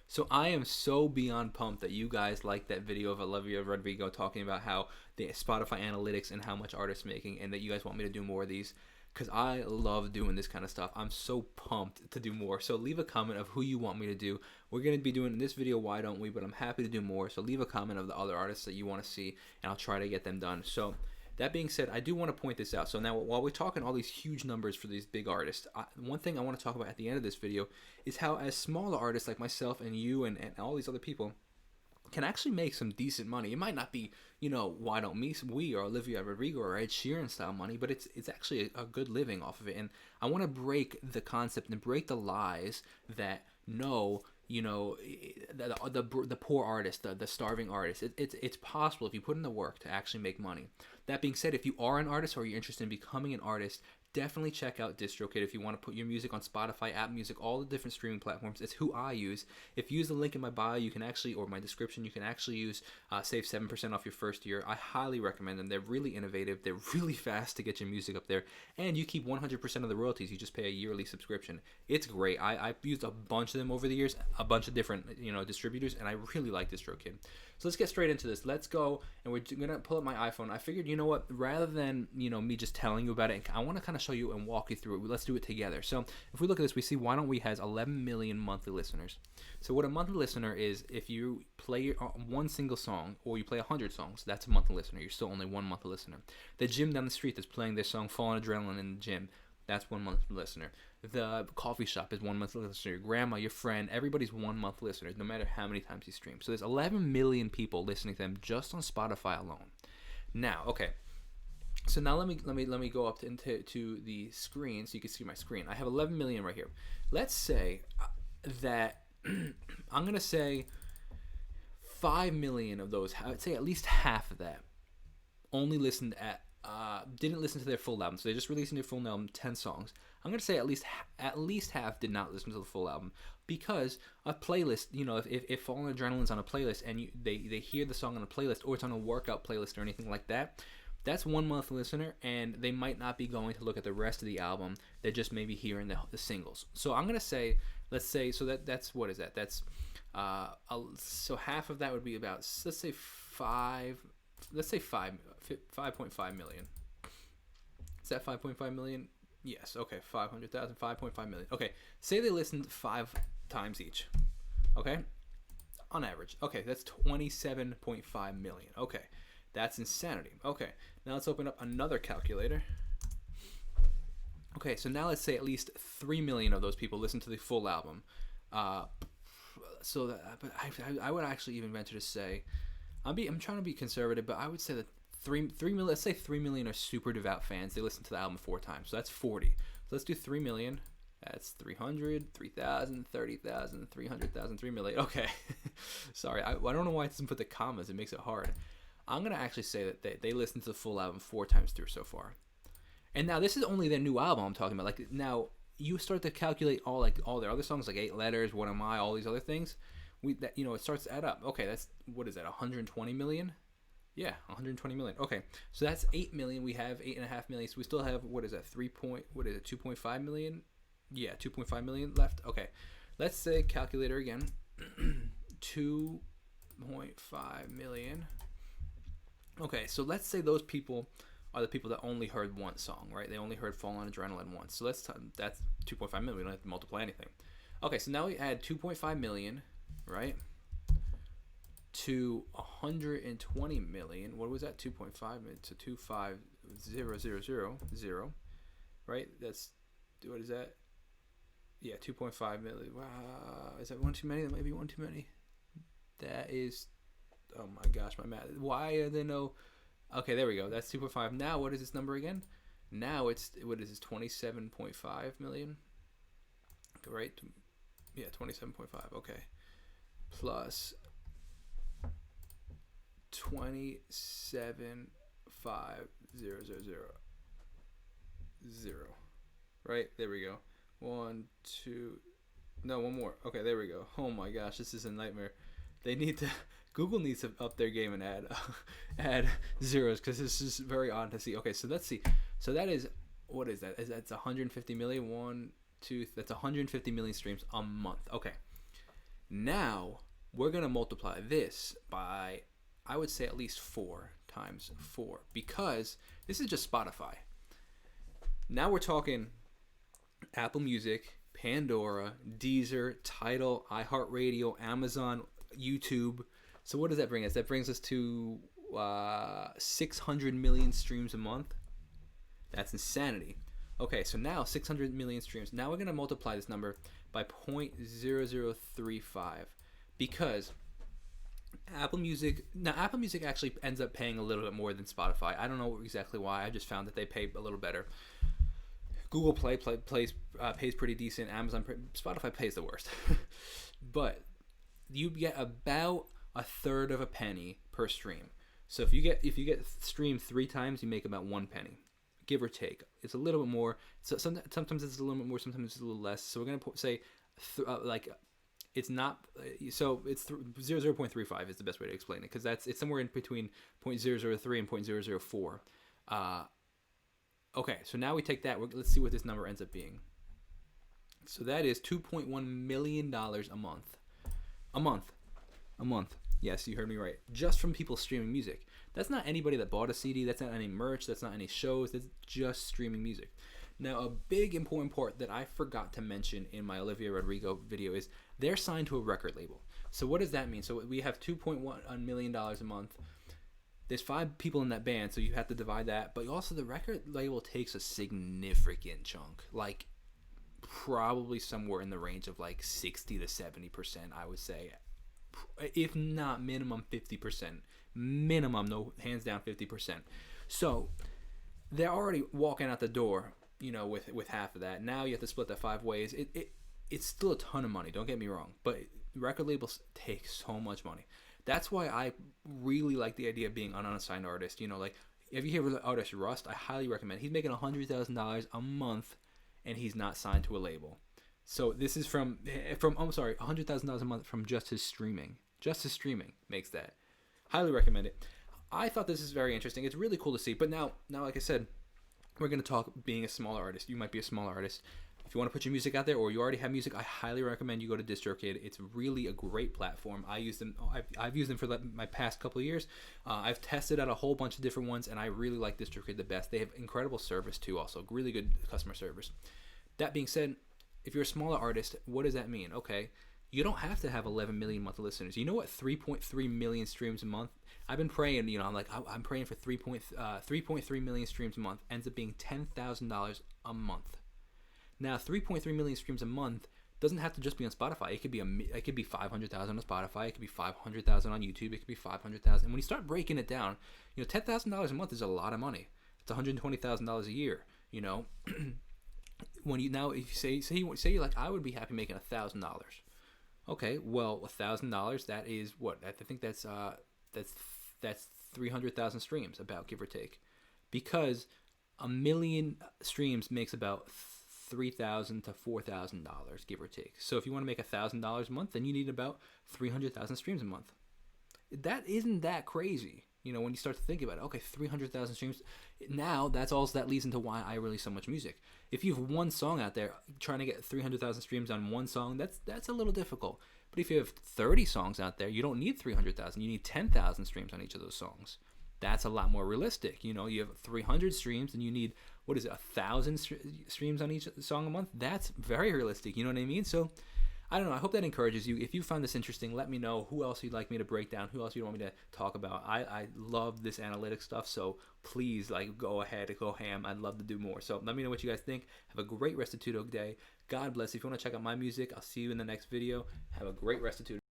So I am so beyond pumped that you guys like that video of Olivia Rodrigo talking about how the Spotify analytics and how much artists making, and that you guys want me to do more of these. Because I love doing this kind of stuff. I'm so pumped to do more. So leave a comment of who you want me to do. We're going to be doing in this video, why don't we? But I'm happy to do more. So leave a comment of the other artists that you want to see, and I'll try to get them done. So that being said, I do want to point this out. So now, while we're talking all these huge numbers for these big artists, one thing I want to talk about at the end of this video is how, as smaller artists like myself and you and all these other people, can actually make some decent money. It might not be, why don't we or Olivia Rodrigo or Ed Sheeran style money, but it's actually a good living off of it. And I want to break the concept and break the lies that no, the poor artist, the starving artist. It's possible if you put in the work to actually make money. That being said, if you are an artist or you're interested in becoming an artist, definitely check out DistroKid if you want to put your music on Spotify, Apple Music, all the different streaming platforms. It's who I use. If you use the link in my bio, you can actually, or my description, you can actually use save 7% off your first year. I highly recommend them. They're really innovative. They're really fast to get your music up there, and you keep 100% of the royalties. You just pay a yearly subscription. It's great. I've used a bunch of them over the years, a bunch of different distributors, and I really like DistroKid. So let's get straight into this. Let's go, and we're gonna pull up my iPhone. I figured, rather than me just telling you about it, I want to kind of show you and walk you through it. Let's do it together. So if we look at this, we see Why Don't We has 11 million monthly listeners. So what a monthly listener is, if you play one single song or you play 100 songs, that's a monthly listener. You're still only one monthly listener. The gym down the street that's playing their song "Fall on Adrenaline" in the gym, that's 1 monthly listener. The coffee shop is 1 monthly listener. Your grandma, your friend, everybody's 1 month listeners, no matter how many times you stream. So there's 11 million people listening to them just on Spotify alone. Now, okay. So now let me go up into the screen so you can see my screen. I have 11 million right here. Let's say that I'm gonna say 5 million of those. I would say at least half of that only listened didn't listen to their full album. So they're just releasing their full album, 10 songs. I'm gonna say at least half did not listen to the full album, because a playlist, if Fall on Adrenaline's on a playlist and they hear the song on a playlist, or it's on a workout playlist or anything like that, that's 1 month listener, and they might not be going to look at the rest of the album. They're just maybe hearing the singles. So I'm gonna say, let's say, so that's what is that? That's so half of that would be about, let's say 5.5 million. Is that 5.5 million? Yes. Okay, 500,000, 5.5 million. Okay, say they listened 5 times each. Okay, on average. Okay, that's 27.5 million. Okay, that's insanity. Okay, now let's open up another calculator. Okay, so now let's say at least 3 million of those people listen to the full album. But I would actually even venture to say, I'm trying to be conservative, but I would say that 3 million, let's say 3 million are super devout fans. They listen to the album 4 times, so that's 40. So let's do 3 million. That's 300, 3,000, 30,000, 300,000, 3 million. Okay. Sorry, I don't know why it doesn't put the commas. It makes it hard. I'm going to actually say that they listened to the full album 4 times through so far. And now this is only their new album I'm talking about. Like, now you start to calculate all their other songs, like 8 Letters, What Am I, all these other things. It starts to add up. Okay, that's, what is that, 120 million? Yeah, 120 million. Okay, so that's 8 million. We have 8.5 million. So we still have, 2.5 million? Yeah, 2.5 million left. Okay, let's say, calculator again, 2.5 million. Okay, so let's say those people are the people that only heard one song, right? They only heard Fall on Adrenaline once. So that's 2.5 million. We don't have to multiply anything. Okay, so now we add 2.5 million, right, to 120 million. What was that? 2.5 million to 250,000, right? That's, what is that? Yeah, 2.5 million. Wow, is that one too many? That might be one too many. That is, oh my gosh, my math. Why are there no? Okay, there we go. That's 2.5. Now, what is this number again? Now it's, what is this? 27.5 million. Right? Yeah, 27.5. Okay. Plus 27,500,000. Right? There we go. 1, 2. No, one more. Okay, there we go. Oh my gosh, this is a nightmare. Google needs to up their game and add zeros, because this is very odd to see. Okay, so let's see. So that is, what is that? That's 150 million. That's 150 million streams a month. Okay. Now we're gonna multiply this by, I would say, at least 4 times 4, because this is just Spotify. Now we're talking Apple Music, Pandora, Deezer, Tidal, iHeartRadio, Amazon, YouTube. So what does that bring us? That brings us to 600 million streams a month. That's insanity. Okay, so now 600 million streams. Now we're going to multiply this number by 0.0035, because Apple Music actually ends up paying a little bit more than Spotify. I don't know exactly why. I just found that they pay a little better. Google Play pays pretty decent. Spotify pays the worst. But you get about a third of a penny per stream. So if you get streamed 3 times, you make about 1 penny, give or take. It's a little bit more. So sometimes it's a little bit more, sometimes it's a little less. So we're gonna say it's not. So it's 0.35 is the best way to explain it, because it's somewhere in between 0.003 and 0.004. Okay, so now we take that. Let's see what this number ends up being. So that is $2.1 million a month. A month. Yes, you heard me right. Just from people streaming music. That's not anybody that bought a CD. That's not any merch. That's not any shows. That's just streaming music. Now, a big important part that I forgot to mention in my Olivia Rodrigo video is they're signed to a record label. So what does that mean? So we have $2.1 million a month. There's 5 people in that band, so you have to divide that. But also the record label takes a significant chunk, like probably somewhere in the range of like 60 to 70%, I would say. If not minimum 50%. Minimum, no, hands down 50%. So they're already walking out the door, with half of that. Now you have to split that 5 ways. It's still a ton of money, don't get me wrong. But record labels take so much money. That's why I really like the idea of being an unassigned artist. Like, if you hear the artist Rust, I highly recommend. He's making $100,000 a month, and he's not signed to a label. So this is from $100,000 a month from just his streaming. Just his streaming makes that. Highly recommend it. I thought this is very interesting. It's really cool to see. But now, like I said, we're going to talk being a smaller artist. You might be a smaller artist. If you want to put your music out there, or you already have music, I highly recommend you go to DistroKid. It's really a great platform. I use them. I've used them for my past couple of years. I've tested out a whole bunch of different ones, and I really like DistroKid the best. They have incredible service too, also really good customer service. That being said, if you're a smaller artist, what does that mean? Okay, you don't have to have 11 million monthly listeners. You know what? 3.3 million streams a month. I've been praying. I'm praying for 3.3 million streams a month. Ends up being $10,000 a month. Now, 3.3 million streams a month doesn't have to just be on Spotify. It could be 500,000 on Spotify. It could be 500,000 on YouTube. It could be 500,000. And when you start breaking it down, $10,000 a month is a lot of money. It's $120,000 a year. When if you say you're like, I would be happy making $1,000. Okay, well, $1,000, that is what? I think that's 300,000 streams, about, give or take, because a million streams makes about $3,000 to $4,000, give or take. So if you want to make $1,000 a month, then you need about 300,000 streams a month. That isn't that crazy, when you start to think about it. Okay, 300,000 streams. Now that leads into why I release so much music. If you have one song out there, trying to get 300,000 streams on one song, that's a little difficult. But if you have 30 songs out there, you don't need 300,000. You need 10,000 streams on each of those songs. That's a lot more realistic. You have 300 streams, and you need, 1,000 streams on each song a month? That's very realistic. You know what I mean? So, I don't know. I hope that encourages you. If you found this interesting, let me know who else you'd like me to break down, who else you want me to talk about. I love this analytics stuff, so please, go ahead, go ham. I'd love to do more. So let me know what you guys think. Have a great Restituto day. God bless. If you want to check out my music, I'll see you in the next video. Have a great Restituto.